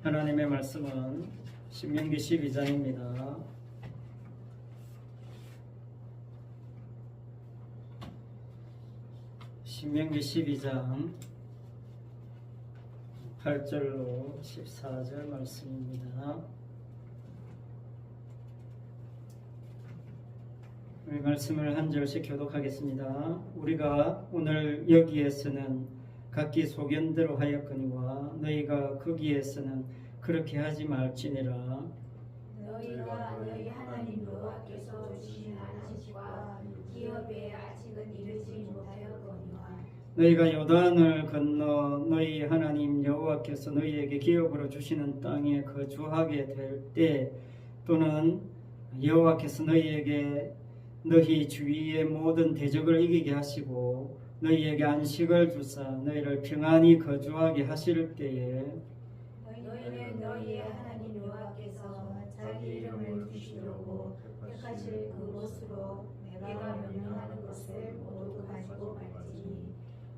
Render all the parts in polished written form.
하나님의 말씀은 신명기 12장입니다. 신명기 12장 8절로 14절 말씀입니다. 우리 말씀을 한 절씩 교독하겠습니다. 우리가 오늘 여기에서는 각기 소견대로 하였거니와 너희가 거기에서는 그렇게 하지 말지니라. 너희가 너희 하나님 여호와께서 주신 안식과 기업에 아직은 이르지 못하였거니와 너희가 요단을 건너 너희 하나님 여호와께서 너희에게 기업으로 주시는 땅에 거주하게 될 때, 또는 여호와께서 너희에게 너희 주위의 모든 대적을 이기게 하시고 너희에게 안식을 주사 너희를 평안히 거주하게 하실 때에, 너희는 너희의 하나님 여호와께서 자기 이름을 두시려고 택하실 그곳으로 내가 명령하는 것을 모두 가지고 갈지니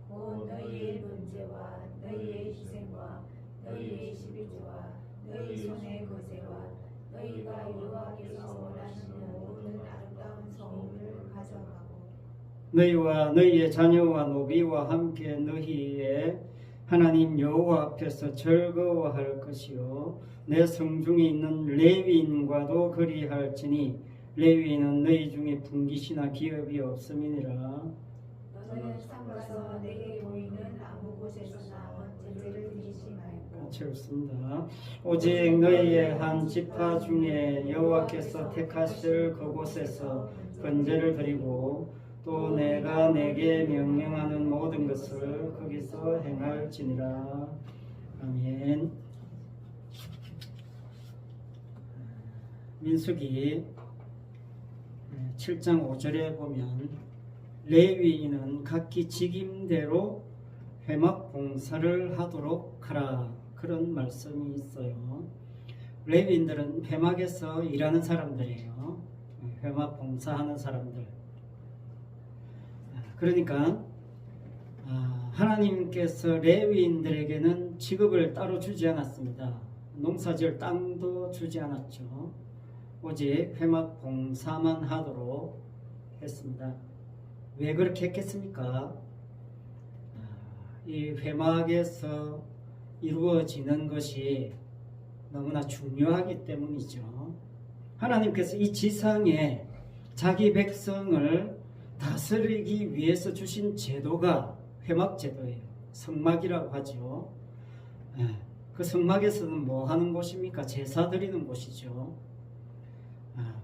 곧 너희의 번제와 너희의 희생과 너희의 십일조와 너희 손의 거제와 너희가 여호와께서 원하시는 모든 아름다운 성물을 가져가고 너희와 너희의 자녀와 노비와 함께 너희의 하나님 여호와 앞에서 즐거워할 것이요 내 성중에 있는 레위인과도 그리할지니 레위인은 너희 중에 분깃이나 기업이 없음이니라. 너는 삼가서 내게 보이는 아무 곳에서나 번제를 드리지 말고 채웠습니다. 오직 너희의 한 지파 중에 여호와께서 택하실 그곳에서 번제를 드리고 또 내가 내게 명령하는 모든 것을 거기서 행할지니라. 아멘. 민수기 7장 5절에 보면 레위인은 각기 직임대로 회막 봉사를 하도록 하라, 그런 말씀이 있어요. 레위인들은 회막에서 일하는 사람들이에요. 회막 봉사하는 사람들. 그러니까 하나님께서 레위인들에게는 직업을 따로 주지 않았습니다. 농사지을 땅도 주지 않았죠. 오직 회막 봉사만 하도록 했습니다. 왜 그렇게 했겠습니까? 이 회막에서 이루어지는 것이 너무나 중요하기 때문이죠. 하나님께서 이 지상에 자기 백성을 다스리기 위해서 주신 제도가 회막 제도예요. 성막이라고 하죠. 그 성막에서는 뭐 하는 곳입니까? 제사 드리는 곳이죠.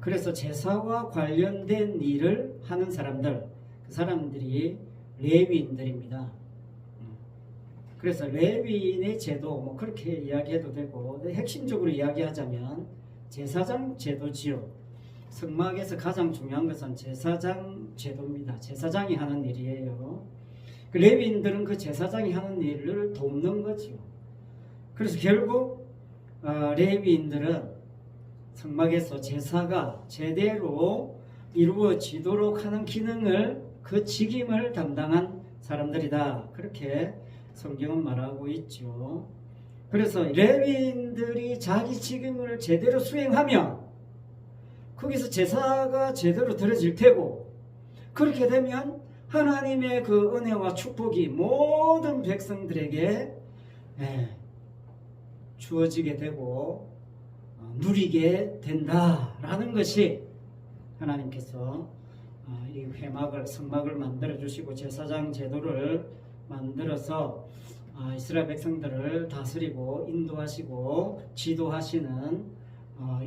그래서 제사와 관련된 일을 하는 사람들, 그 사람들이 레위인들입니다. 그래서 레위인의 제도, 뭐 그렇게 이야기해도 되고, 핵심적으로 이야기하자면 제사장 제도지요. 성막에서 가장 중요한 것은 제사장 제도입니다. 제사장이 하는 일이에요. 그 레위인들은 그 제사장이 하는 일을 돕는 거죠. 그래서 결국 레위인들은 성막에서 제사가 제대로 이루어지도록 하는 기능을, 그 직임을 담당한 사람들이다, 그렇게 성경은 말하고 있죠. 그래서 레위인들이 자기 직임을 제대로 수행하면 거기서 제사가 제대로 드려질 테고, 그렇게 되면 하나님의 그 은혜와 축복이 모든 백성들에게 주어지게 되고 누리게 된다라는 것이 하나님께서 이 회막을, 성막을 만들어 주시고 제사장 제도를 만들어서 이스라엘 백성들을 다스리고 인도하시고 지도하시는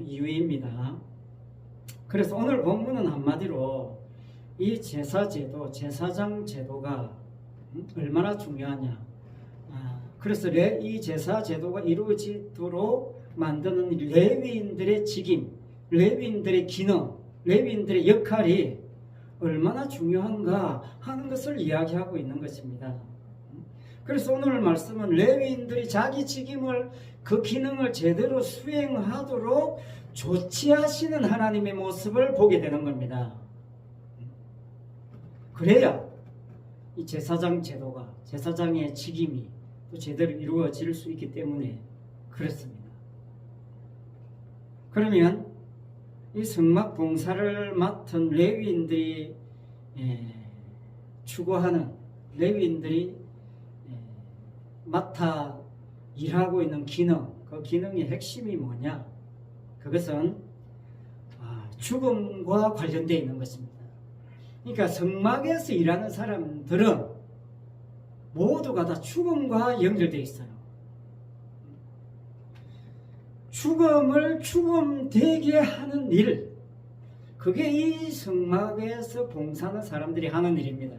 이유입니다. 그래서 오늘 본문은 한마디로 이 제사 제도, 제사장 제도가 얼마나 중요하냐. 그래서 이 제사 제도가 이루어지도록 만드는 레위인들의 직임, 레위인들의 기능, 레위인들의 역할이 얼마나 중요한가 하는 것을 이야기하고 있는 것입니다. 그래서 오늘 말씀은 레위인들이 자기 직임을, 그 기능을 제대로 수행하도록 조치하시는 하나님의 모습을 보게 되는 겁니다. 그래야 이 제사장 제도가, 제사장의 직임이 또 제대로 이루어질 수 있기 때문에 그렇습니다. 그러면 이 성막 봉사를 맡은 레위인들이 추구하는 레위인들이 맡아 일하고 있는 기능, 그 기능의 핵심이 뭐냐? 그것은 죽음과 관련되어 있는 것입니다. 그러니까 성막에서 일하는 사람들은 모두가 다 죽음과 연결되어 있어요. 죽음을 죽음되게 하는 일, 그게 이 성막에서 봉사하는 사람들이 하는 일입니다.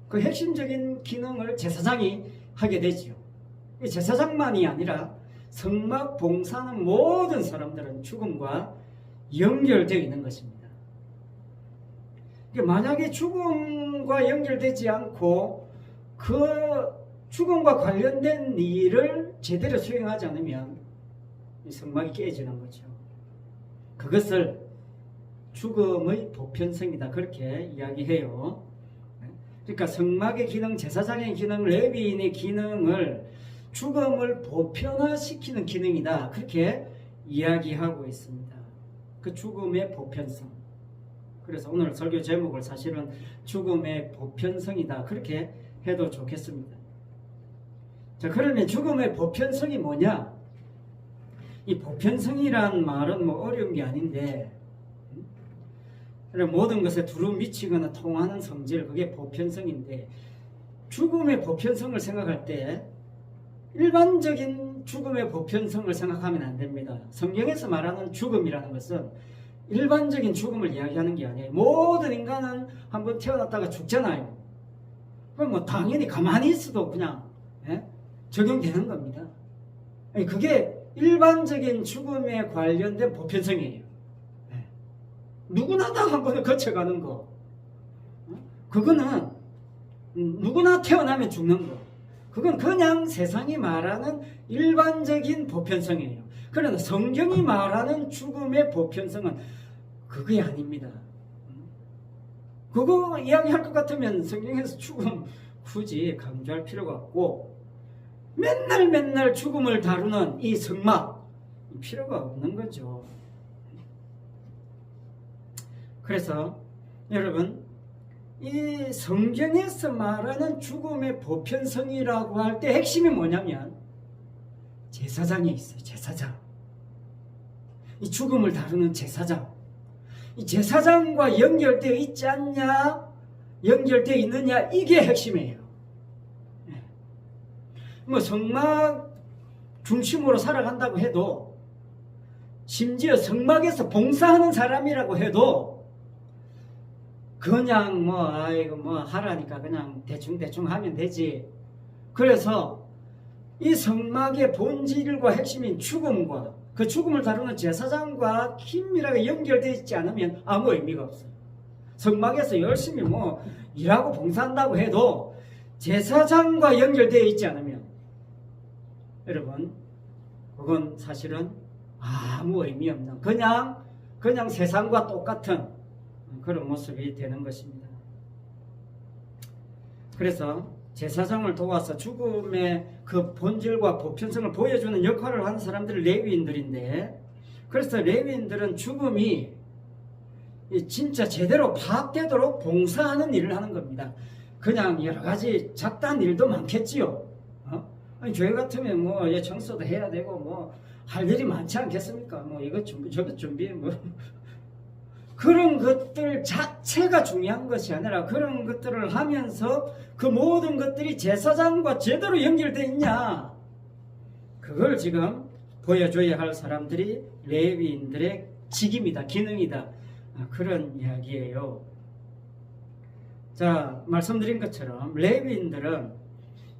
그 핵심적인 기능을 제사장이 하게 되지요. 제사장만이 아니라 성막 봉사하는 모든 사람들은 죽음과 연결되어 있는 것입니다. 만약에 죽음과 연결되지 않고 그 죽음과 관련된 일을 제대로 수행하지 않으면 이 성막이 깨지는 거죠. 그것을 죽음의 보편성이다, 그렇게 이야기해요. 그러니까 성막의 기능, 제사장의 기능, 레위인의 기능을 죽음을 보편화시키는 기능이다, 그렇게 이야기하고 있습니다. 그 죽음의 보편성. 그래서 오늘 설교 제목을 사실은 죽음의 보편성이다, 그렇게 해도 좋겠습니다. 자, 그러면 죽음의 보편성이 뭐냐? 이 보편성이란 말은 뭐 어려운 게 아닌데, 모든 것에 두루 미치거나 통하는 성질, 그게 보편성인데, 죽음의 보편성을 생각할 때 일반적인 죽음의 보편성을 생각하면 안 됩니다. 성경에서 말하는 죽음이라는 것은 일반적인 죽음을 이야기하는 게 아니에요. 모든 인간은 한번 태어났다가 죽잖아요. 그럼 뭐 당연히 가만히 있어도 그냥 적용되는 겁니다. 그게 일반적인 죽음에 관련된 보편성이에요. 누구나 다 한 번을 거쳐가는 거. 그거는 누구나 태어나면 죽는 거. 그건 그냥 세상이 말하는 일반적인 보편성이에요. 그러나 성경이 말하는 죽음의 보편성은 그게 아닙니다. 그거 이야기할 것 같으면 성경에서 죽음 굳이 강조할 필요가 없고, 맨날 죽음을 다루는 이 성막, 필요가 없는 거죠. 그래서 여러분, 이 성경에서 말하는 죽음의 보편성이라고 할 때 핵심이 뭐냐면 제사장이 있어요. 제사장. 이 죽음을 다루는 제사장. 이 제사장과 연결되어 있지 않냐, 연결되어 있느냐, 이게 핵심이에요. 뭐 성막 중심으로 살아간다고 해도, 심지어 성막에서 봉사하는 사람이라고 해도 그냥 뭐 하라니까 그냥 대충 하면 되지. 그래서 이 성막의 본질과 핵심인 죽음과 그 죽음을 다루는 제사장과 긴밀하게 연결되어 있지 않으면 아무 의미가 없어요. 성막에서 열심히 일하고 봉사한다고 해도 제사장과 연결되어 있지 않으면 여러분, 그건 사실은 아무 의미 없는 그냥 세상과 똑같은 그런 모습이 되는 것입니다. 그래서 제사장을 도와서 죽음의 그 본질과 보편성을 보여주는 역할을 하는 사람들이 레위인들인데, 그래서 레위인들은 죽음이 진짜 제대로 파악되도록 봉사하는 일을 하는 겁니다. 그냥 여러 가지 잡다한 일도 많겠지요. 교회 같으면 청소도 해야 되고 할 일이 많지 않겠습니까? 이것 준비 저것 준비 그런 것들 자체가 중요한 것이 아니라 그런 것들을 하면서 그 모든 것들이 제사장과 제대로 연결되어 있냐, 그걸 지금 보여줘야 할 사람들이 레위인들의 직임이다, 기능이다, 그런 이야기예요. 자, 말씀드린 것처럼 레위인들은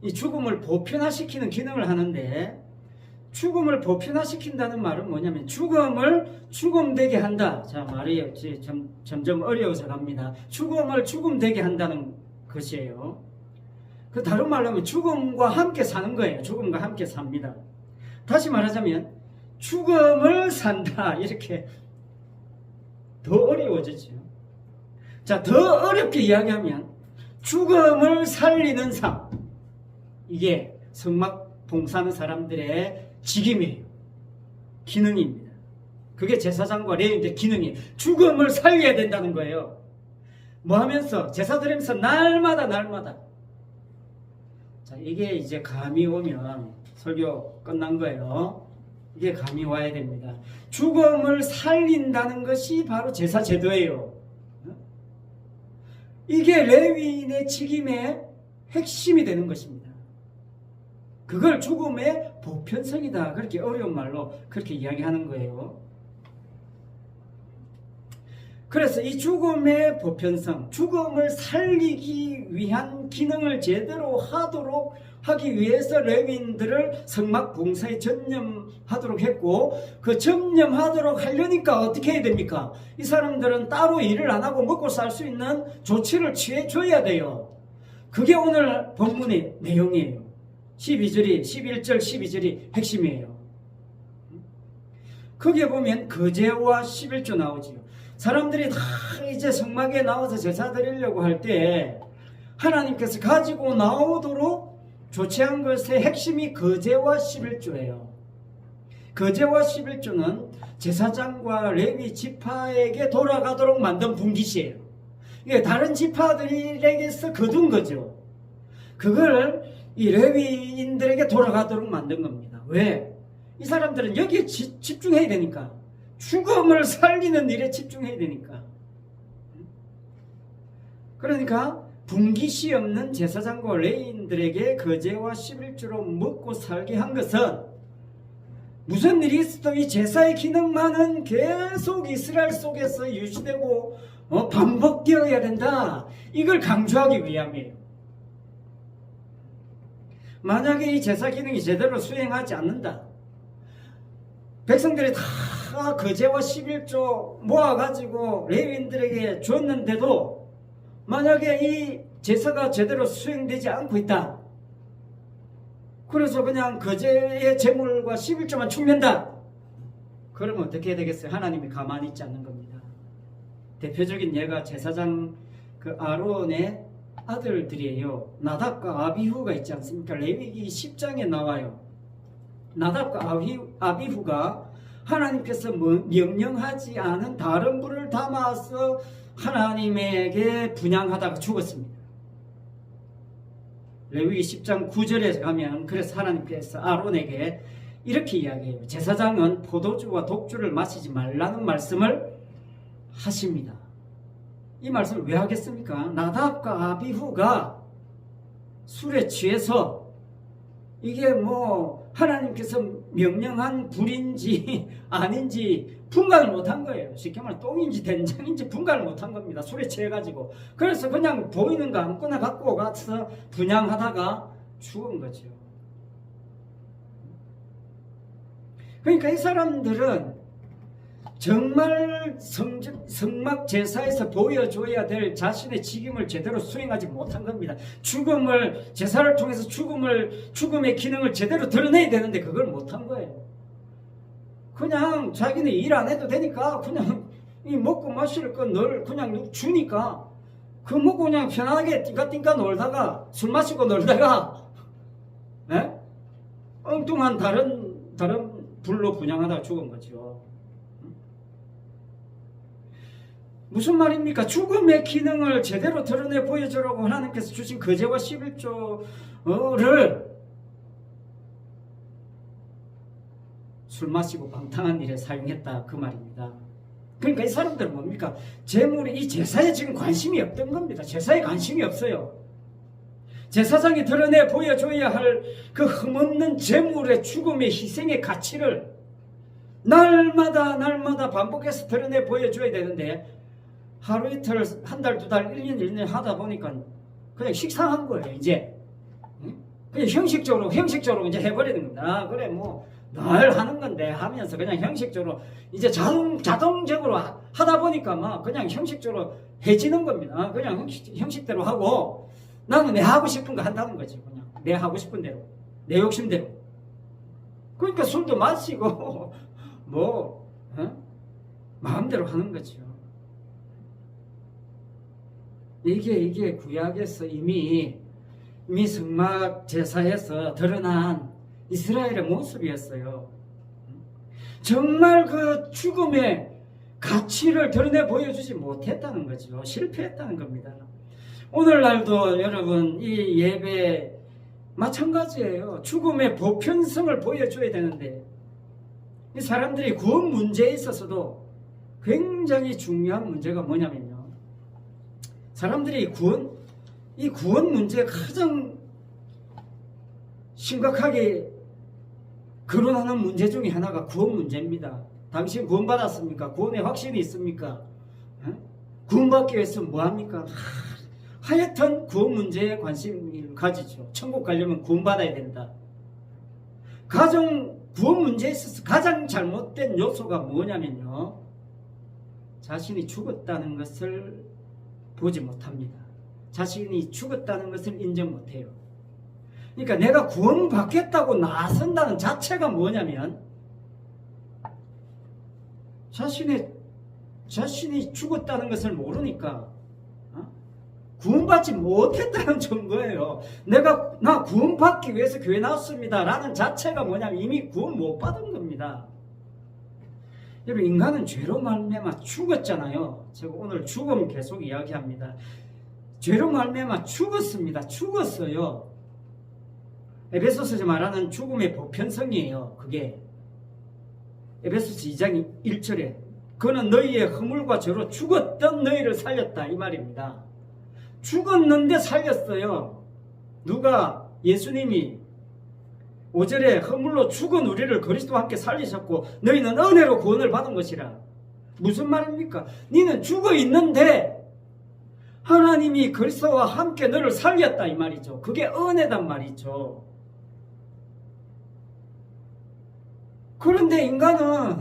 이 죽음을 보편화시키는 기능을 하는데, 죽음을 보편화시킨다는 말은 뭐냐면 죽음을 죽음되게 한다. 자, 말이 점점 어려워서 갑니다. 죽음을 죽음되게 한다는 것이에요. 그 다른 말로 하면 죽음과 함께 사는 거예요. 죽음과 함께 삽니다. 다시 말하자면 죽음을 산다, 이렇게 더 어려워지죠. 자, 더 어렵게 이야기하면 죽음을 살리는 삶, 이게 성막 봉사하는 사람들의 직임이에요. 기능입니다. 그게 제사장과 레위인의 기능이 죽음을 살려야 된다는 거예요. 뭐 하면서 제사 드리면서 날마다 자, 이게 이제 감이 오면 설교 끝난 거예요. 이게 감이 와야 됩니다. 죽음을 살린다는 것이 바로 제사 제도예요. 이게 레위인의 직임의 핵심이 되는 것입니다. 그걸 죽음의 보편성이다. 그렇게 어려운 말로 그렇게 이야기하는 거예요. 그래서 이 죽음의 보편성, 죽음을 살리기 위한 기능을 제대로 하기 위해서 레위인들을 성막 봉사에 전념하도록 했고, 그 전념하도록 하려니까 어떻게 해야 됩니까? 이 사람들은 따로 일을 안 하고 먹고 살 수 있는 조치를 취해줘야 돼요. 그게 오늘 본문의 내용이에요. 11절, 12절이 핵심이에요. 거기에 보면 거제와 11조 나오지요. 사람들이 다 이제 성막에 나와서 제사 드리려고 할 때 하나님께서 가지고 나오도록 조치한 것의 핵심이 거제와 11조예요. 거제와 11조는 제사장과 레위 지파에게 돌아가도록 만든 분깃이에요. 이게 다른 지파들에게서 거둔 거죠. 그걸 이 레위인들에게 돌아가도록 만든 겁니다. 왜? 이 사람들은 여기에 집중해야 되니까. 죽음을 살리는 일에 집중해야 되니까. 그러니까 분깃이 없는 제사장과 레위인들에게 거제와 11조로 먹고 살게 한 것은 무슨 일이 있어도 이 제사의 기능만은 계속 이스라엘 속에서 유지되고 반복되어야 된다. 이걸 강조하기 위함이에요. 만약에 이 제사 기능이 제대로 수행하지 않는다. 백성들이 다 거제와 11조 모아가지고 레위인들에게 줬는데도 만약에 이 제사가 제대로 수행되지 않고 있다. 그래서 그냥 거제의 제물과 11조만 축낸다. 그러면 어떻게 해야 되겠어요? 하나님이 가만히 있지 않는 겁니다. 대표적인 예가 제사장 그 아론의 아들들이에요. 나답과 아비후가 있지 않습니까? 레위기 10장에 나와요. 나답과 아비후가 하나님께서 명령하지 않은 다른 불을 담아서 하나님에게 분향하다가 죽었습니다. 레위기 10장 9절에 가면 그래서 하나님께서 아론에게 이렇게 이야기해요. 제사장은 포도주와 독주를 마시지 말라는 말씀을 하십니다. 이 말씀을 왜 하겠습니까? 나답과 아비후가 술에 취해서 이게 뭐 하나님께서 명령한 불인지 아닌지 분간을 못한 거예요. 쉽게 말해 똥인지 된장인지 분간을 못한 겁니다. 술에 취해가지고. 그래서 그냥 보이는 거 아무거나 갖고 가서 분향하다가 죽은 거죠. 그러니까 이 사람들은 정말 성막 제사에서 보여줘야 될 자신의 직임을 제대로 수행하지 못한 겁니다. 제사를 통해서 죽음의 기능을 제대로 드러내야 되는데 그걸 못한 거예요. 그냥 자기는 일 안 해도 되니까 그냥 이 먹고 마실 거 늘 그냥 주니까 그 먹고 그냥 편하게 띵까띵까 놀다가 술 마시고 놀다가 엉뚱한 다른 불로 분향하다가 죽은 거죠. 무슨 말입니까? 죽음의 기능을 제대로 드러내 보여주라고 하나님께서 주신 거제와 11조를 술 마시고 방탕한 일에 사용했다 그 말입니다. 그러니까 이 사람들은 뭡니까? 이 제사에 지금 관심이 없던 겁니다. 제사에 관심이 없어요. 제사장이 드러내 보여줘야 할 그 흠없는 제물의 죽음의 희생의 가치를 날마다 반복해서 드러내 보여줘야 되는데 하루 이틀, 한 달, 두 달, 1년, 1년 하다 보니까 그냥 식상한 거예요, 이제. 그냥 형식적으로 이제 해버리는 겁니다. 그래, 뭐, 늘 하는 건데 하면서 그냥 형식적으로 이제 자동적으로 하다 보니까 막 그냥 형식적으로 해지는 겁니다. 그냥 형식대로 하고 나는 내 하고 싶은 거 한다는 거지. 그냥 내 하고 싶은 대로, 내 욕심대로. 그러니까 술도 마시고, 마음대로 하는 거죠. 이게 구약에서 이미 성막 제사에서 드러난 이스라엘의 모습이었어요. 정말 그 죽음의 가치를 드러내 보여주지 못했다는 거죠. 실패했다는 겁니다. 오늘날도 여러분 이 예배 마찬가지예요. 죽음의 보편성을 보여줘야 되는데 이 사람들이 구원 문제에 있어서도 굉장히 중요한 문제가 뭐냐면요. 사람들이 이 구원 문제에 가장 심각하게 거론하는 문제 중에 하나가 구원 문제입니다. 당신 구원 받았습니까? 구원의 확신이 있습니까? 구원받기 위해서 뭐합니까? 하여튼 구원 문제에 관심을 가지죠. 천국 가려면 구원받아야 된다. 가정 구원 문제에 있어서 가장 잘못된 요소가 뭐냐면요. 자신이 죽었다는 것을 보지 못합니다. 자신이 죽었다는 것을 인정 못해요. 그러니까 내가 구원받겠다고 나선다는 자체가 뭐냐면 자신이 죽었다는 것을 모르니까 구원받지 못했다는 증거예요. 나 구원받기 위해서 교회 나왔습니다 라는 자체가 뭐냐면 이미 구원 못 받은 겁니다. 여러분 인간은 죄로 말미암아 죽었잖아요. 제가 오늘 죽음 계속 이야기합니다. 죄로 말미암아 죽었습니다. 죽었어요. 에베소서에서 말하는 죽음의 보편성이에요. 그게 에베소서 2장 1절에 그는 너희의 허물과 죄로 죽었던 너희를 살렸다 이 말입니다. 죽었는데 살렸어요. 누가? 예수님이 5절에 허물로 죽은 우리를 그리스도와 함께 살리셨고 너희는 은혜로 구원을 받은 것이라. 무슨 말입니까? 너는 죽어 있는데 하나님이 그리스도와 함께 너를 살렸다 이 말이죠. 그게 은혜단 말이죠. 그런데 인간은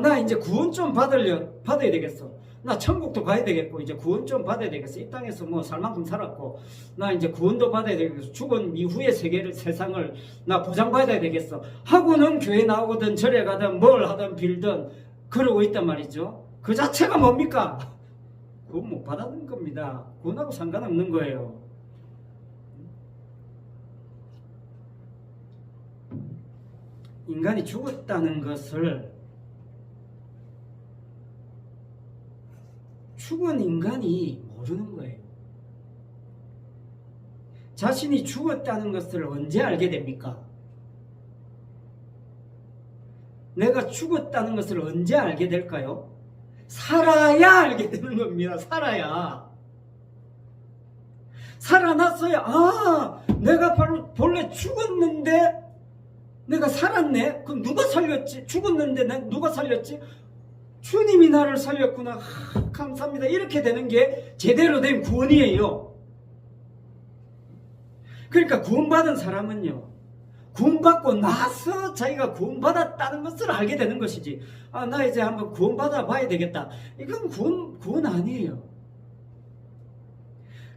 나 이제 구원 좀 받아야 되겠어. 나 천국도 가야 되겠고 이제 구원 좀 받아야 되겠어. 이 땅에서 뭐 살 만큼 살았고 나 이제 구원도 받아야 되겠어. 죽은 이후의 세상을 나 보장받아야 되겠어 하고는 교회 나오거든 절에 가든 뭘 하든 빌든 그러고 있단 말이죠. 그 자체가 뭡니까? 구원 못 받았는 겁니다. 구원하고 상관없는 거예요. 인간이 죽었다는 것을 죽은 인간이 모르는 거예요. 자신이 죽었다는 것을 언제 알게 됩니까? 내가 죽었다는 것을 언제 알게 될까요? 살아야 알게 되는 겁니다. 살아야. 살아났어야 내가 본래 죽었는데 내가 살았네? 그럼 누가 살렸지? 죽었는데 누가 살렸지? 주님이 나를 살렸구나. 감사합니다. 이렇게 되는 게 제대로 된 구원이에요. 그러니까 구원받은 사람은요. 구원받고 나서 자기가 구원받았다는 것을 알게 되는 것이지. 나 이제 한번 구원받아 봐야 되겠다. 이건 구원 아니에요.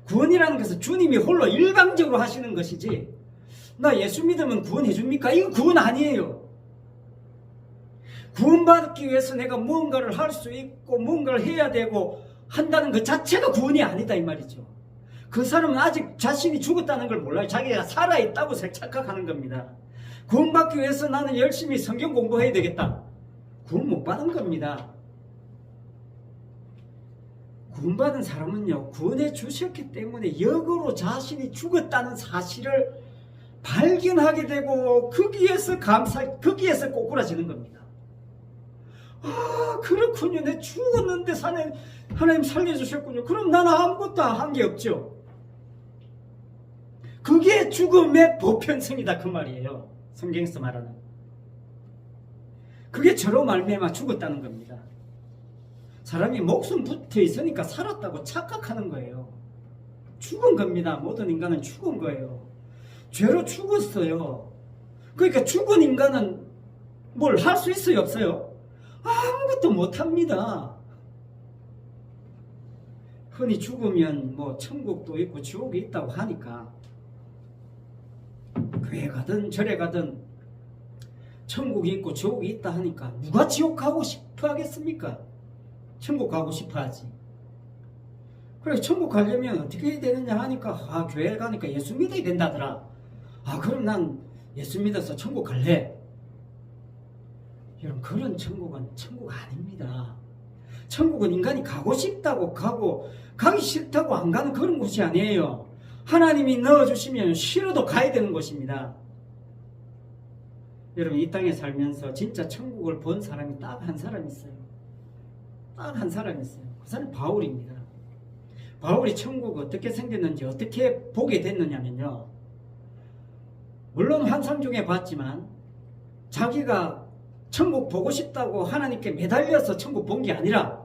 구원이라는 것은 주님이 홀로 일방적으로 하시는 것이지. 나 예수 믿으면 구원해 줍니까? 이건 구원 아니에요. 구원받기 위해서 내가 무언가를 할 수 있고 무언가를 해야 되고 한다는 것 자체가 구원이 아니다 이 말이죠. 그 사람은 아직 자신이 죽었다는 걸 몰라요. 자기가 살아있다고 착각하는 겁니다. 구원받기 위해서 나는 열심히 성경 공부해야 되겠다. 구원 못 받은 겁니다. 구원받은 사람은요. 구원해 주셨기 때문에 역으로 자신이 죽었다는 사실을 발견하게 되고 거기에서 꼬꾸라지는 겁니다. 그렇군요. 내 죽었는데 하나님 살려주셨군요. 그럼 나는 아무것도 한 게 없죠. 그게 죽음의 보편성이다 그 말이에요. 성경에서 말하는. 그게 저로 말미암아 죽었다는 겁니다. 사람이 목숨 붙어 있으니까 살았다고 착각하는 거예요. 죽은 겁니다. 모든 인간은 죽은 거예요. 죄로 죽었어요. 그러니까 죽은 인간은 뭘 할 수 있어요? 없어요? 아무것도 못합니다. 흔히 죽으면 뭐 천국도 있고 지옥이 있다고 하니까 교회 가든 절에 가든 천국이 있고 지옥이 있다 하니까 누가 지옥 가고 싶어 하겠습니까? 천국 가고 싶어 하지. 그래 천국 가려면 어떻게 해야 되느냐 하니까 교회 가니까 예수 믿어야 된다더라. 그럼 난 예수 믿어서 천국 갈래. 여러분, 그런 천국은 천국 아닙니다. 천국은 인간이 가고 싶다고 가고 가기 싫다고 안 가는 그런 곳이 아니에요. 하나님이 넣어주시면 싫어도 가야 되는 곳입니다. 여러분, 이 땅에 살면서 진짜 천국을 본 사람이 딱 한 사람 있어요. 딱 한 사람 있어요. 그 사람이 바울입니다. 바울이 천국 어떻게 생겼는지 어떻게 보게 됐느냐면요, 물론 환상 중에 봤지만 자기가 천국 보고 싶다고 하나님께 매달려서 천국 본 게 아니라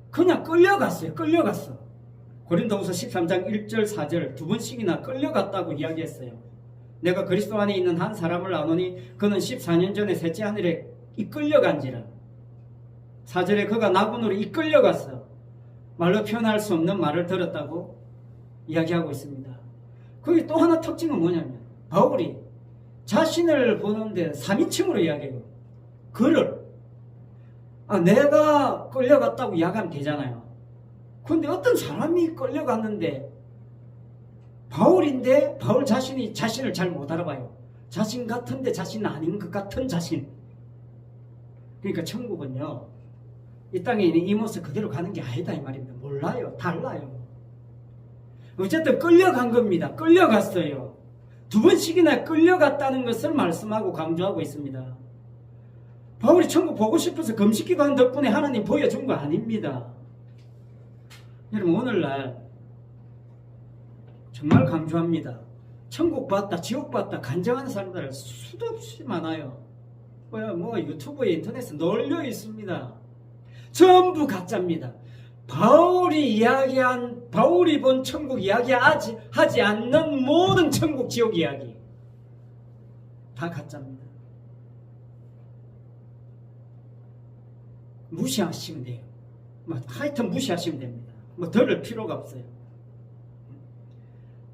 그냥 끌려갔어요. 끌려갔어. 고린도후서 13장 1절 4절 두 번씩이나 끌려갔다고 이야기했어요. 내가 그리스도 안에 있는 한 사람을 아노니 그는 14년 전에 셋째 하늘에 이끌려간지라. 4절에 그가 나군으로 이끌려갔어. 말로 표현할 수 없는 말을 들었다고 이야기하고 있습니다. 거기 또 하나 특징은 뭐냐면 바울이 자신을 보는데 3인칭으로 이야기해요. 그를. 내가 끌려갔다고 이야기하면 되잖아요. 그런데 어떤 사람이 끌려갔는데 바울인데 바울 자신이 자신을 잘 못 알아봐요. 자신 같은데 자신은 아닌 것 같은 자신. 그러니까 천국은요, 이 땅에 있는 이 모습 그대로 가는 게 아니다 이 말입니다. 몰라요. 달라요. 어쨌든 끌려간 겁니다. 끌려갔어요. 두 번씩이나 끌려갔다는 것을 말씀하고 강조하고 있습니다. 바울이 천국 보고 싶어서 금식기도 덕분에 하나님 보여준 거 아닙니다. 여러분, 오늘날 정말 강조합니다. 천국 봤다, 지옥 봤다 간증하는 사람들 수도 없이 많아요. 유튜브에 인터넷에 널려 있습니다. 전부 가짜입니다. 바울이 본 천국 이야기하지 않는 모든 천국, 지옥 이야기 다 가짜입니다. 무시하시면 돼요. 하여튼 무시하시면 됩니다. 들을 필요가 없어요.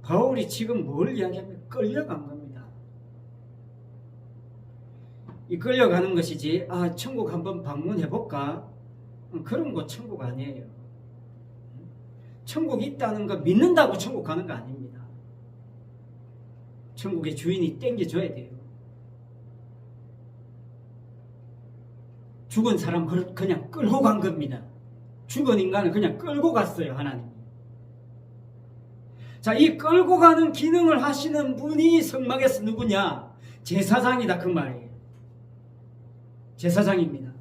바울이 지금 뭘 이야기하면 끌려간 겁니다. 이 끌려가는 것이지 천국 한번 방문해볼까? 그런 거 천국 아니에요. 천국이 있다는 거 믿는다고 천국 가는 거 아닙니다. 천국의 주인이 땡겨줘야 돼요. 죽은 사람 그냥 끌고 간 겁니다. 죽은 인간을 그냥 끌고 갔어요, 하나님이. 자, 이 끌고 가는 기능을 하시는 분이 성막에서 누구냐? 제사장이다, 그 말이에요. 제사장입니다.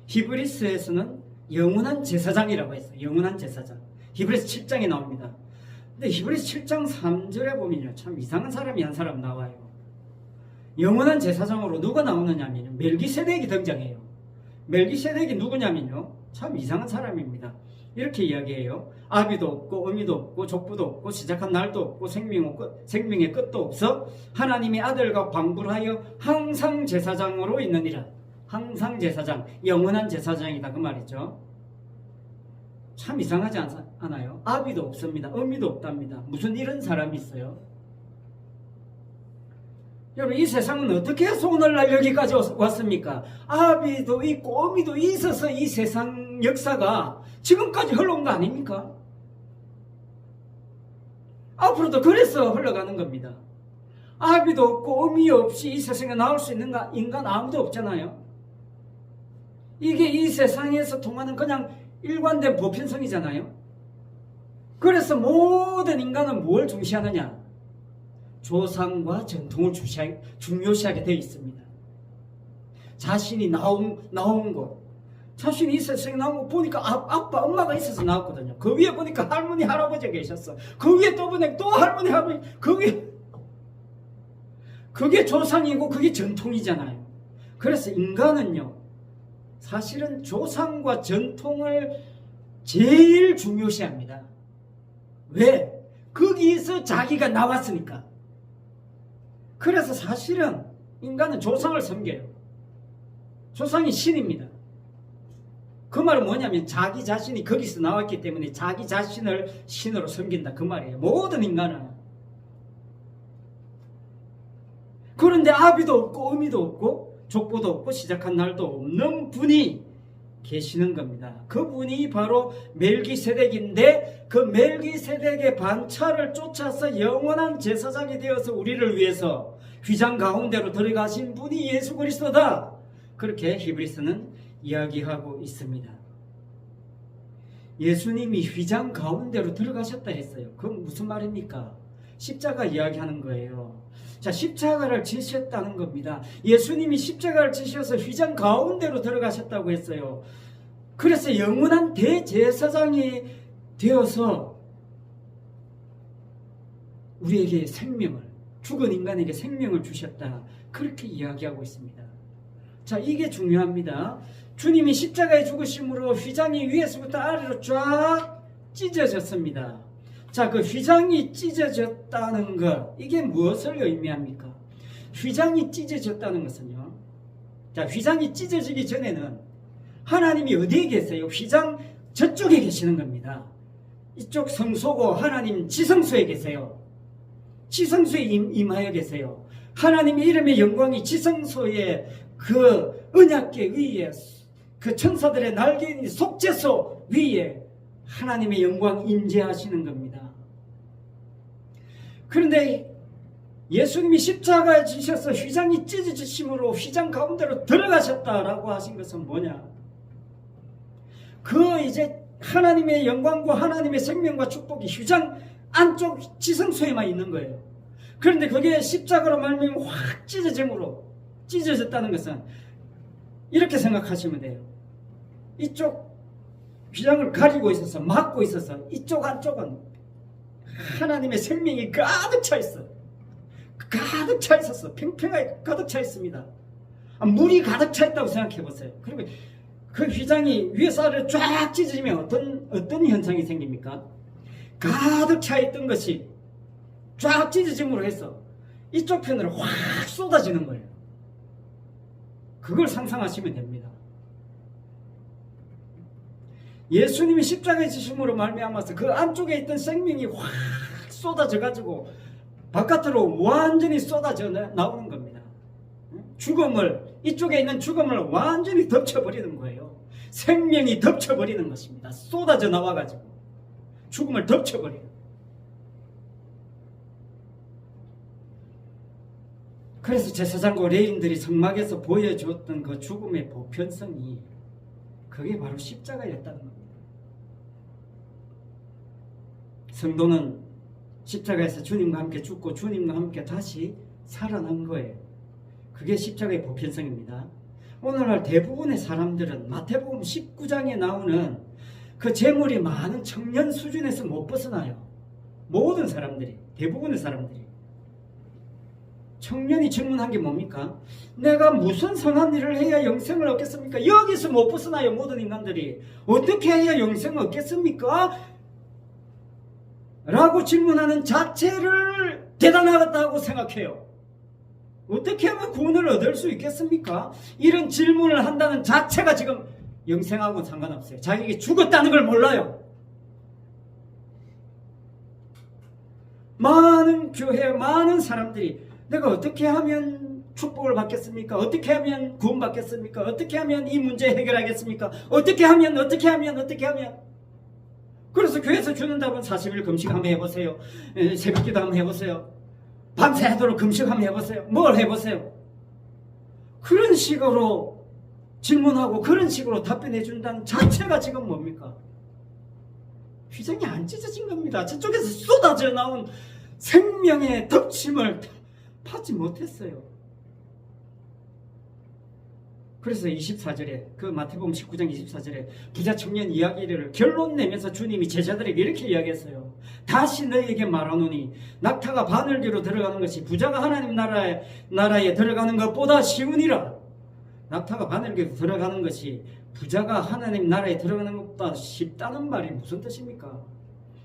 히브리스에서는 영원한 제사장이라고 했어요. 영원한 제사장. 히브리스 7장에 나옵니다. 근데 히브리스 7장 3절에 보면요, 참 이상한 사람이 한 사람 나와요. 영원한 제사장으로 누가 나오느냐면요, 멜기세덱이 등장해요. 멜기세덱이 누구냐면요, 참 이상한 사람입니다. 이렇게 이야기해요. 아비도 없고 어미도 없고 족부도 없고 시작한 날도 없고 생명의 끝도 없어 하나님의 아들과 방불하여 항상 제사장으로 있느니라. 항상 제사장, 영원한 제사장이다, 그 말이죠. 참 이상하지 않아요? 아비도 없습니다. 어미도 없답니다. 무슨 이런 사람이 있어요? 여러분, 이 세상은 어떻게 해서 오늘날 여기까지 왔습니까? 아비도 있고 어미도 있어서 이 세상 역사가 지금까지 흘러온 거 아닙니까? 앞으로도 그래서 흘러가는 겁니다. 아비도 없고 어미 없이 이 세상에 나올 수 있는 인간 아무도 없잖아요. 이게 이 세상에서 통하는 그냥 일관된 보편성이잖아요. 그래서 모든 인간은 뭘 중시하느냐? 조상과 전통을 중요시하게 되어 있습니다. 자신이 나온 곳, 자신이 이 세상에 나온 거 보니까 아빠, 엄마가 있어서 나왔거든요. 그 위에 보니까 할머니, 할아버지가 계셨어. 그 위에 또 보니까 또 할머니, 할아버지, 그게 조상이고 그게 전통이잖아요. 그래서 인간은요, 사실은 조상과 전통을 제일 중요시합니다. 왜? 거기서 자기가 나왔으니까. 그래서 사실은 인간은 조상을 섬겨요. 조상이 신입니다. 그 말은 뭐냐면 자기 자신이 거기서 나왔기 때문에 자기 자신을 신으로 섬긴다, 그 말이에요. 모든 인간은. 그런데 아비도 없고 어미도 없고 족보도 없고 시작한 날도 없는 분이 계시는 겁니다. 그분이 바로 멜기세덱인데 그 멜기세덱의 반차를 쫓아서 영원한 제사장이 되어서 우리를 위해서 휘장 가운데로 들어가신 분이 예수 그리스도다. 그렇게 히브리서는 이야기하고 있습니다. 예수님이 휘장 가운데로 들어가셨다 했어요. 그건 무슨 말입니까? 십자가 이야기하는 거예요. 자, 십자가를 지셨다는 겁니다. 예수님이 십자가를 지셔서 휘장 가운데로 들어가셨다고 했어요. 그래서 영원한 대제사장이 되어서 우리에게 생명을, 죽은 인간에게 생명을 주셨다. 그렇게 이야기하고 있습니다. 자, 이게 중요합니다. 주님이 십자가에 죽으심으로 휘장이 위에서부터 아래로 쫙 찢어졌습니다. 자, 그 휘장이 찢어졌다는 것, 이게 무엇을 의미합니까? 휘장이 찢어졌다는 것은요, 자, 휘장이 찢어지기 전에는 하나님이 어디에 계세요? 휘장 저쪽에 계시는 겁니다. 이쪽 성소고 하나님 지성소에 계세요. 지성소에 임하여 계세요. 하나님의 이름의 영광이 지성소의 그 언약궤 위에, 그 천사들의 날개인 속죄소 위에 하나님의 영광이 임재하시는 겁니다. 그런데 예수님이 십자가에 지셔서 휘장이 찢어지심으로 휘장 가운데로 들어가셨다라고 하신 것은 뭐냐? 그 이제 하나님의 영광과 하나님의 생명과 축복이 휘장 안쪽 지성소에만 있는 거예요. 그런데 그게 십자가로 말미암아 확 찢어졌다는 것은 이렇게 생각하시면 돼요. 이쪽 휘장을 가리고 있어서, 막고 있어서 이쪽 안쪽은 하나님의 생명이 가득 차 있어. 가득 차 있었어. 팽팽하게 가득 차 있습니다. 물이 가득 차 있다고 생각해 보세요. 그리고 그 휘장이 위에서 아래로 쫙 찢어지면 어떤 현상이 생깁니까? 가득 차 있던 것이 쫙 찢어짐으로 해서 이쪽 편으로 확 쏟아지는 거예요. 그걸 상상하시면 됩니다. 예수님이 십자가에 지심으로 말미암아서 그 안쪽에 있던 생명이 확 쏟아져 가지고 바깥으로 완전히 쏟아져 나오는 겁니다. 죽음을, 이쪽에 있는 죽음을 완전히 덮쳐버리는 거예요. 생명이 덮쳐버리는 것입니다. 쏟아져 나와가지고 죽음을 덮쳐버려요. 그래서 제사장과 레위인들이 성막에서 보여주었던 그 죽음의 보편성이 그게 바로 십자가였다는 겁니다. 성도는 십자가에서 주님과 함께 죽고 주님과 함께 다시 살아난 거예요. 그게 십자가의 보편성입니다. 오늘날 대부분의 사람들은 마태복음 19장에 나오는 그 재물이 많은 청년 수준에서 못 벗어나요. 모든 사람들이, 대부분의 사람들이. 청년이 질문한 게 뭡니까? 내가 무슨 선한 일을 해야 영생을 얻겠습니까? 여기서 못 벗어나요. 모든 인간들이. 어떻게 해야 영생을 얻겠습니까? 라고 질문하는 자체를 대단하다고 생각해요. 어떻게 하면 구원을 얻을 수 있겠습니까? 이런 질문을 한다는 자체가 지금 영생하고 상관없어요. 자기가 죽었다는 걸 몰라요. 많은 교회, 많은 사람들이 내가 어떻게 하면 축복을 받겠습니까? 어떻게 하면 구원 받겠습니까? 어떻게 하면 이 문제 해결하겠습니까? 어떻게 하면 그래서 교회에서 주는 답은 40일 금식 한번 해보세요. 새벽기도 한번 해보세요. 밤새도록 금식 한번 해보세요. 뭘 해보세요. 그런 식으로 질문하고 그런 식으로 답변해 준다는 자체가 지금 뭡니까? 휘장이 안 찢어진 겁니다. 저쪽에서 쏟아져 나온 생명의 덮침을 받지 못했어요. 그래서 24절에 그 마태복음 19장 24절에 부자 청년 이야기를 결론 내면서 주님이 제자들에게 이렇게 이야기했어요. 다시 너희에게 말하노니 낙타가 바늘귀로 들어가는 것이 부자가 하나님 나라에 들어가는 것보다 쉬우니라. 낙타가 바늘귀로 들어가는 것이 부자가 하나님 나라에 들어가는 것보다 쉽다는 말이 무슨 뜻입니까?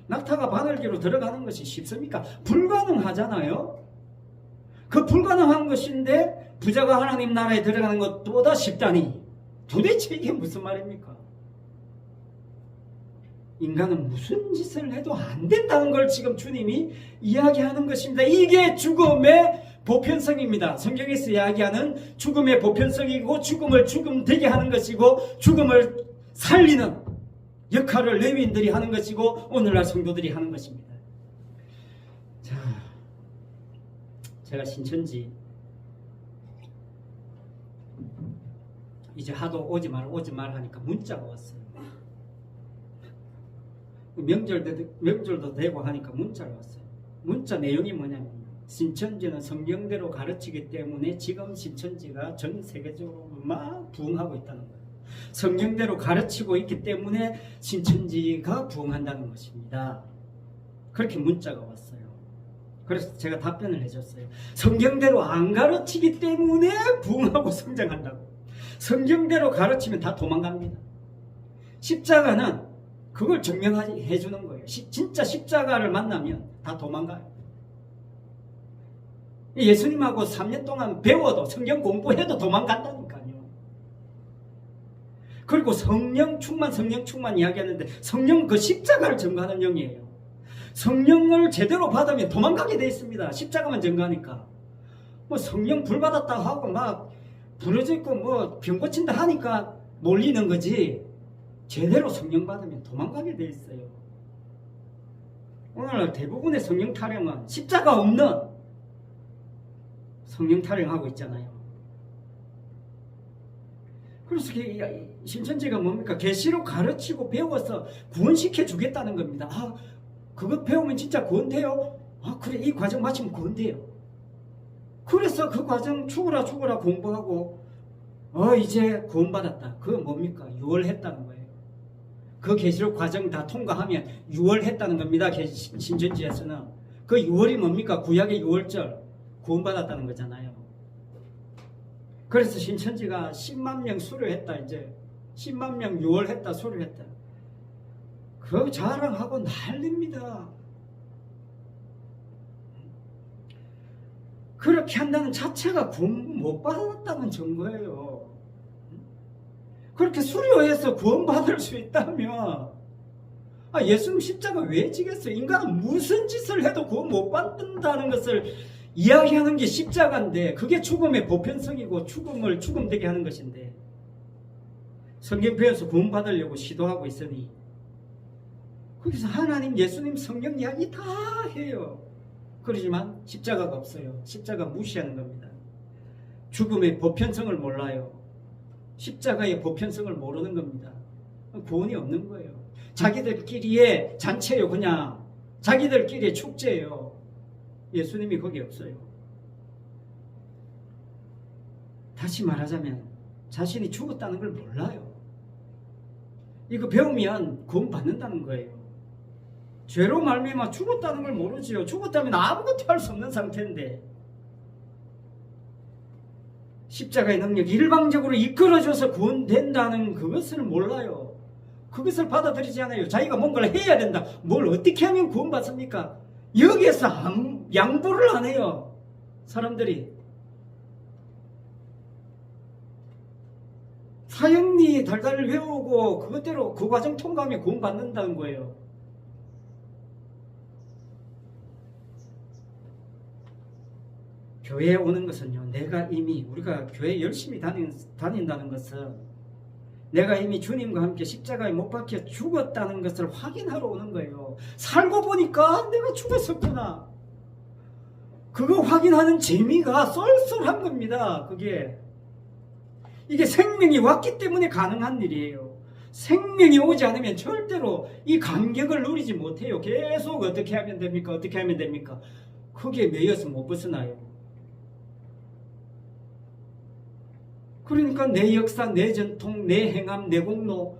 낙타가 바늘귀로 들어가는 것이 쉽습니까? 불가능하잖아요. 그 불가능한 것인데 부자가 하나님 나라에 들어가는 것보다 쉽다니 도대체 이게 무슨 말입니까? 인간은 무슨 짓을 해도 안 된다는 걸 지금 주님이 이야기하는 것입니다. 이게 죽음의 보편성입니다. 성경에서 이야기하는 죽음의 보편성이고 죽음을 죽음 되게 하는 것이고 죽음을 살리는 역할을 레위인들이 하는 것이고 오늘날 성도들이 하는 것입니다. 자, 제가 신천지 이제 하도 오지 말 하니까 문자가 왔어요. 명절도 되고 하니까 문자가 왔어요. 문자 내용이 뭐냐면 신천지는 성경대로 가르치기 때문에 지금 신천지가 전 세계적으로 막 부흥하고 있다는 거예요. 성경대로 가르치고 있기 때문에 신천지가 부흥한다는 것입니다. 그렇게 문자가 왔어요. 그래서 제가 답변을 해줬어요. 성경대로 안 가르치기 때문에 부흥하고 성장한다고. 성경대로 가르치면 다 도망갑니다. 십자가는 그걸 증명해 주는 거예요. 진짜 십자가를 만나면 다 도망가요. 예수님하고 3년 동안 배워도 성경 공부해도 도망간다니까요. 그리고 성령 충만 이야기하는데 성령은 그 십자가를 증거하는 영이에요. 성령을 제대로 받으면 도망가게 돼 있습니다. 십자가만 증거하니까. 뭐 성령 불 받았다 하고 막 부러져 있고 뭐 병 고친다 하니까 몰리는 거지. 제대로 성령 받으면 도망가게 돼 있어요. 오늘 대부분의 성령 타령은 십자가 없는 성령 타령하고 있잖아요. 그래서 신천지가 뭡니까? 계시로 가르치고 배워서 구원시켜 주겠다는 겁니다. 아, 그거 배우면 진짜 구원돼요? 아, 그래, 이 과정 마치면 구원돼요. 그래서 그 과정 죽어라 공부하고 이제 구원받았다. 그거 뭡니까? 유월했다는 거예요. 그 계시록 과정 다 통과하면 유월했다는 겁니다. 신천지에서는. 그 유월이 뭡니까? 구약의 유월절 구원받았다는 거잖아요. 그래서 신천지가 10만 명 수료했다. 이제 10만 명 유월했다 수료했다. 그거 자랑하고 난립니다. 그렇게 한다는 자체가 구원 못 받았다는 증거예요. 그렇게 수료해서 구원받을 수 있다면 예수님 십자가 왜 지겠어요? 인간은 무슨 짓을 해도 구원 못 받는다는 것을 이야기하는 게 십자가인데 그게 죽음의 보편성이고 죽음을 죽음되게 하는 것인데 성경 배워서 구원받으려고 시도하고 있으니 거기서 하나님, 예수님, 성령 이야기 다 해요. 그러지만 십자가가 없어요. 십자가 무시하는 겁니다. 죽음의 보편성을 몰라요. 십자가의 보편성을 모르는 겁니다. 구원이 없는 거예요. 자기들끼리의 잔치예요. 그냥 자기들끼리의 축제예요. 예수님이 거기 없어요. 다시 말하자면 자신이 죽었다는 걸 몰라요. 이거 배우면 구원 받는다는 거예요. 죄로 말미암아 죽었다는 걸 모르지요. 죽었다면 아무것도 할 수 없는 상태인데 십자가의 능력이 일방적으로 이끌어줘서 구원된다는 그것을 몰라요. 그것을 받아들이지 않아요. 자기가 뭔가를 해야 된다. 뭘 어떻게 하면 구원받습니까? 여기에서 양보를 안 해요. 사람들이. 사형리 달달 외우고 그것대로 그 과정 통과하면 구원받는다는 거예요. 교회에 오는 것은요, 내가 이미 우리가 교회 열심히 다닌다는 것은 내가 이미 주님과 함께 십자가에 못 박혀 죽었다는 것을 확인하러 오는 거예요. 살고 보니까 내가 죽었었구나. 그거 확인하는 재미가 쏠쏠한 겁니다. 이게 생명이 왔기 때문에 가능한 일이에요. 생명이 오지 않으면 절대로 이 감격을 누리지 못해요. 계속 어떻게 하면 됩니까? 어떻게 하면 됩니까? 거기에 매여서 못 벗어나요. 그러니까 내 역사, 내 전통, 내 행함, 내 공로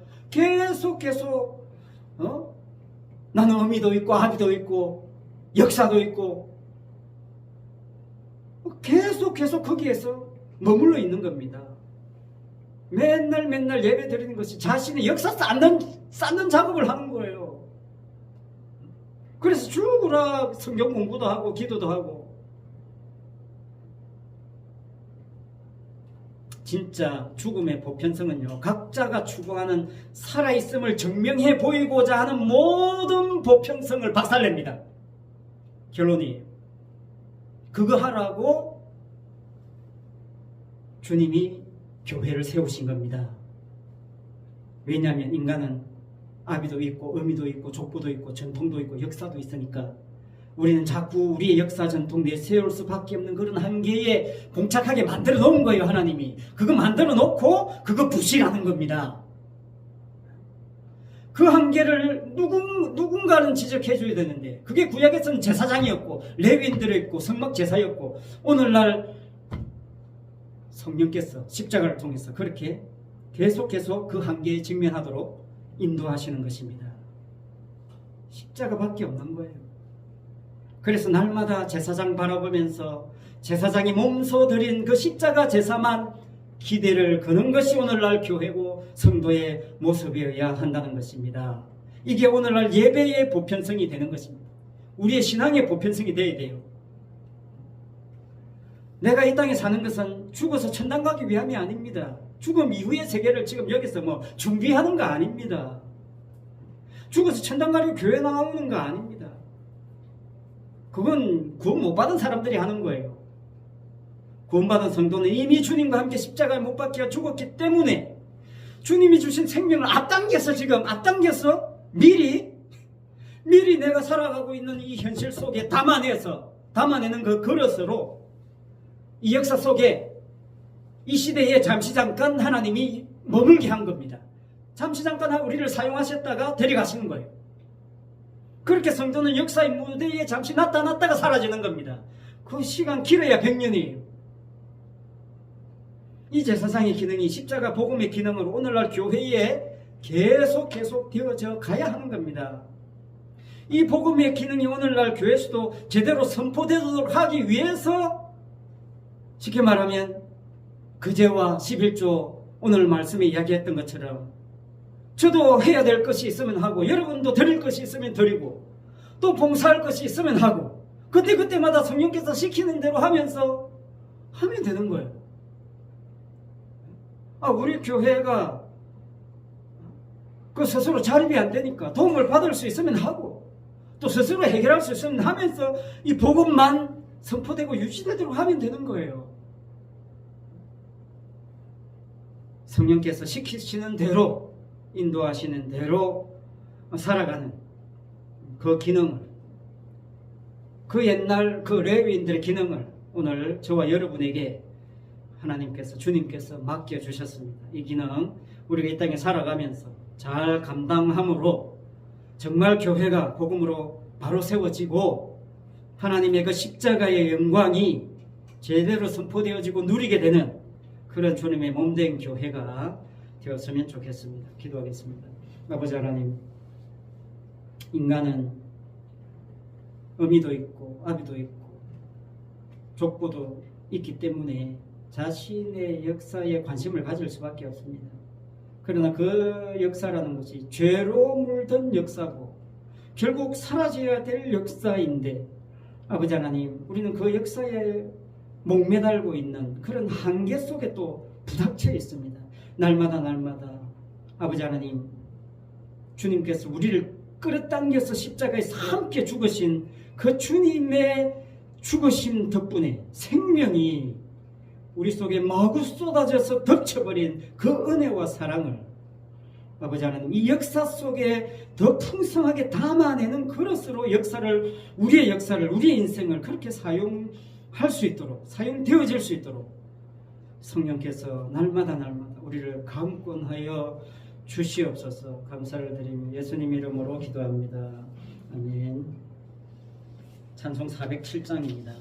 계속 나는 어미도 있고 아비도 있고 역사도 있고 계속 거기에서 머물러 있는 겁니다. 맨날 예배 드리는 것이 자신의 역사 쌓는 작업을 하는 거예요. 그래서 죽으라 성경 공부도 하고 기도도 하고. 진짜 죽음의 보편성은요, 각자가 추구하는 살아있음을 증명해 보이고자 하는 모든 보편성을 박살냅니다. 결론이 그거 하라고 주님이 교회를 세우신 겁니다. 왜냐하면 인간은 아비도 있고 어미도 있고 족보도 있고 전통도 있고 역사도 있으니까 우리는 자꾸 우리의 역사 전통 내세울 수밖에 없는 그런 한계에 봉착하게 만들어 놓은 거예요. 하나님이 그거 만들어 놓고 그거 부실하는 겁니다. 그 한계를 누군가는 지적해 줘야 되는데, 그게 구약에서는 제사장이었고 레위인들이었고 성막 제사였고, 오늘날 성령께서 십자가를 통해서 그렇게 계속 그 한계에 직면하도록 인도하시는 것입니다. 십자가밖에 없는 거예요. 그래서 날마다 제사장 바라보면서 제사장이 몸소 드린 그 십자가 제사만 기대를 거는 것이 오늘날 교회고 성도의 모습이어야 한다는 것입니다. 이게 오늘날 예배의 보편성이 되는 것입니다. 우리의 신앙의 보편성이 되어야 돼요. 내가 이 땅에 사는 것은 죽어서 천당 가기 위함이 아닙니다. 죽음 이후의 세계를 지금 여기서 준비하는 거 아닙니다. 죽어서 천당 가려고 교회 나오는 거 아닙니다. 그건 구원 못 받은 사람들이 하는 거예요. 구원받은 성도는 이미 주님과 함께 십자가에 못 박혀 죽었기 때문에 주님이 주신 생명을 앞당겨서 미리 내가 살아가고 있는 이 현실 속에 담아내는 그 그릇으로 이 역사 속에 이 시대에 잠시 잠깐 하나님이 머물게 한 겁니다. 잠시 잠깐 우리를 사용하셨다가 데려가시는 거예요. 그렇게 성도는 역사의 무대에 잠시 나타났다가 사라지는 겁니다. 그 시간 길어야 100년이에요. 이 제사장의 기능이 십자가 복음의 기능으로 오늘날 교회에 계속 되어져 가야 하는 겁니다. 이 복음의 기능이 오늘날 교회에서도 제대로 선포되도록 하기 위해서, 쉽게 말하면 그제와 11조 오늘 말씀에 이야기했던 것처럼 저도 해야 될 것이 있으면 하고, 여러분도 드릴 것이 있으면 드리고, 또 봉사할 것이 있으면 하고, 그때마다 성령께서 시키는 대로 하면서 하면 되는 거예요. 우리 교회가 그 스스로 자립이 안 되니까 도움을 받을 수 있으면 하고, 또 스스로 해결할 수 있으면 하면서 이 복음만 선포되고 유지되도록 하면 되는 거예요. 성령께서 시키시는 대로, 인도하시는 대로 살아가는 그 기능을, 그 옛날 그 레위인들의 기능을 오늘 저와 여러분에게 하나님께서, 주님께서 맡겨주셨습니다. 이 기능 우리가 이 땅에 살아가면서 잘 감당함으로 정말 교회가 복음으로 바로 세워지고 하나님의 그 십자가의 영광이 제대로 선포되어지고 누리게 되는 그런 주님의 몸된 교회가 되었으면 좋겠습니다. 기도하겠습니다. 아버지 하나님, 인간은 어미도 있고 아비도 있고 족보도 있기 때문에 자신의 역사에 관심을 가질 수밖에 없습니다. 그러나 그 역사라는 것이 죄로 물든 역사고 결국 사라져야 될 역사인데, 아버지 하나님, 우리는 그 역사에 목매달고 있는 그런 한계 속에 또 부닥쳐 있습니다. 날마다 아버지 하나님, 주님께서 우리를 끌어당겨서 십자가에서 함께 죽으신 그 주님의 죽으심 덕분에 생명이 우리 속에 마구 쏟아져서 덮쳐버린 그 은혜와 사랑을 아버지 하나님, 이 역사 속에 더 풍성하게 담아내는 그릇으로 우리의 역사를, 우리의 인생을 그렇게 사용할 수 있도록, 사용되어질 수 있도록 성령께서 날마다 우리를 가운권하여 주시옵소서. 감사를 드리며 예수님 이름으로 기도합니다. 아멘. 찬송 407장입니다.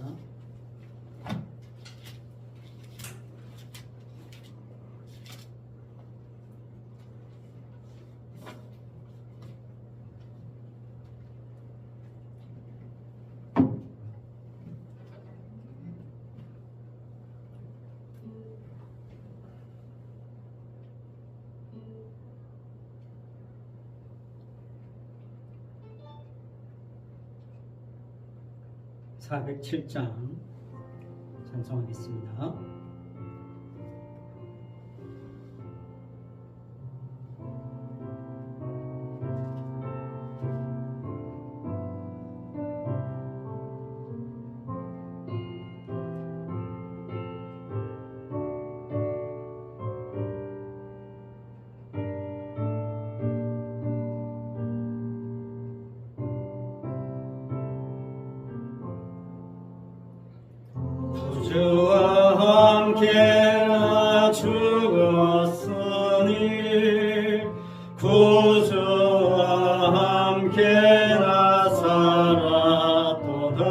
(407장) 찬송하겠습니다. 죽었으니 구주와 함께 나 살았도다.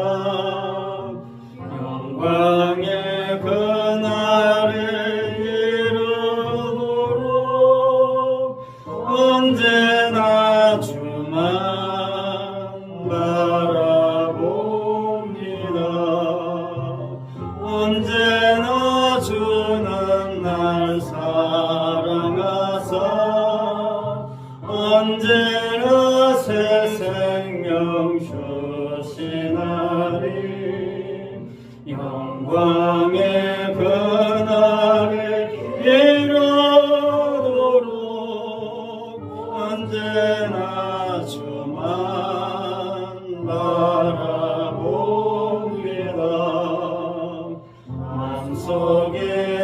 영광의 그날에 이르도록 언제나 주만 바라봅니다. 언제나 주는 날 사랑하사 언제나 새 생명 주시나니 영광의 그날에 이르도록 언제나 주만 바라봅니다. 마음속에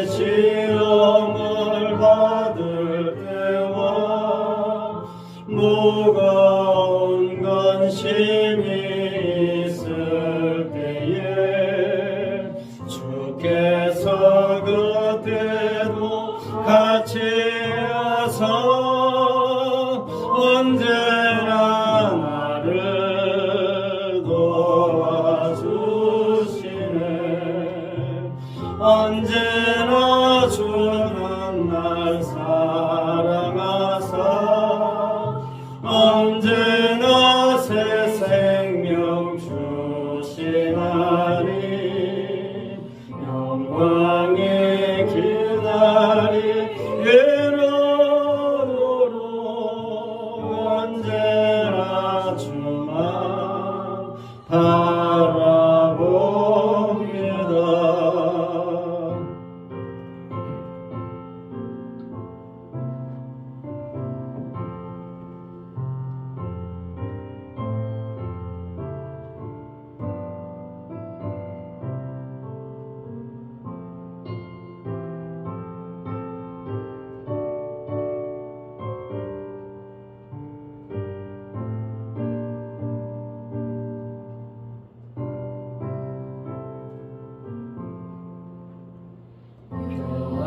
시험을 받을 때와 무거운 근심이 있을 때에 주께서 그때도 같이 하사 언제나 나를 도와주시네. 언제나 주는 날 사랑하사 언제나 새 생명 주시나니 영광의 그날이 이르도록 언제나 주만 바라봅니다.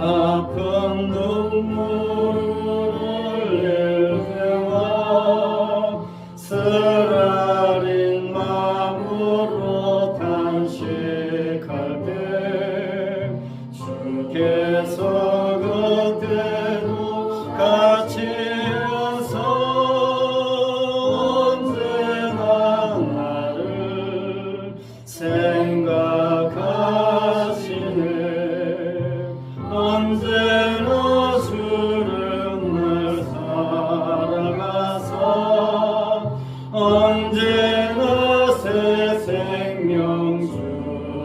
아픈 눈물을 흘릴 때와 쓰라린 마음으로 탄식할 때 주께서 그때도 같이 하사 언제나 나를 생각하시네. 언제나 주는 날 사랑하사 언제나 새 생명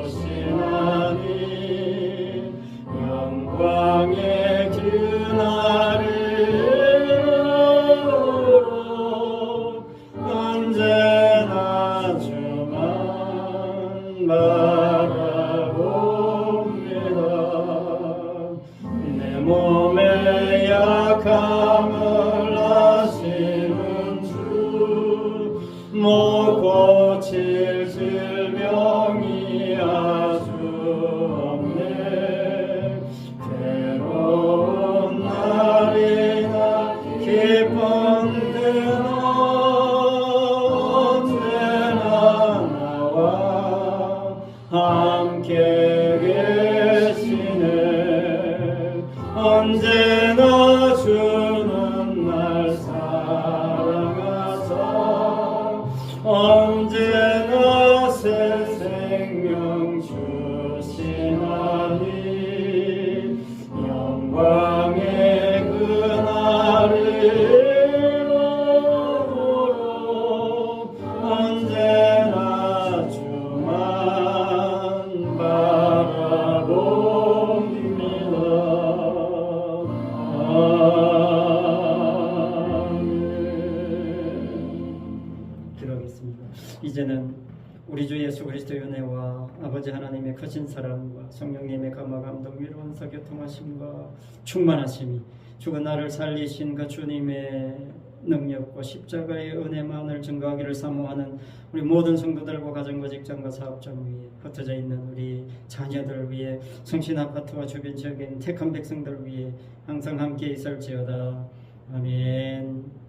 주시나니 영광의 그날이 이르도록 언제나 주만 바라봅니다. 내 몸의 약함을 아시는 주 못 고칠 질병이 아주 없네. 괴로운 날이나 기쁜 때나 언제나 나와 함께 계시네. 언제나 주는 날 사랑하사 언제나 새 생명 주시나니 영광의 그날이 이르도록 언제나 주만 바라봅니다. 기도하겠습니다. 이제는 우리 주 예수 그리스도의 은혜와 아버지 하나님의 크신 사랑과 성령님의 감화 감동 위로한 교통하심과 충만하심이 죽은 나를 살리신 그 주님의 능력과 십자가의 은혜만을 증거하기를 사모하는 우리 모든 성도들과 가정과 직장과 사업장 위에 흩어져 있는 우리 자녀들 위해 성신 아파트와 주변 지역에 있는 택한 백성들 위해 항상 함께 있을지어다. 아멘.